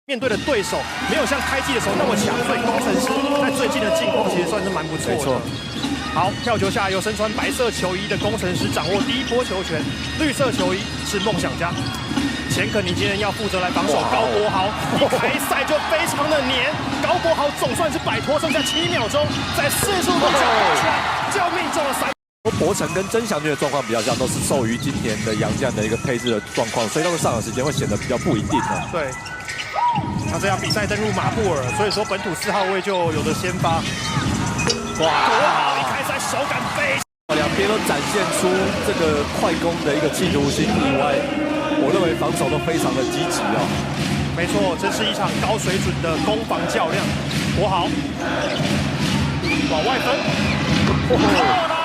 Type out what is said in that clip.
面对的对手没有像开季的时候那么强，所以工程师在最近的进攻其实算是蛮不错的。没错。好，跳球下由身穿白色球衣的工程师掌握第一波球权，绿色球衣是梦想家。钱肯尼今天要负责来防守高国豪，一开赛就非常的黏，高国豪总算是摆脱，剩下7秒钟，在45度角打出来，就命中了3。博成跟曾祥军的状况比较像，都是受于今年的洋将的一个配置的状况，所以他们上场时间会显得比较不一定哦。对。那这样比赛登陆马布尔，所以说本土4号位就有的先发。哇，国豪一开赛手感非常，两边都展现出这个快攻的一个企图心以外，我认为防守都非常的积极哦。没错，这是一场高水准的攻防较量。国豪往外分，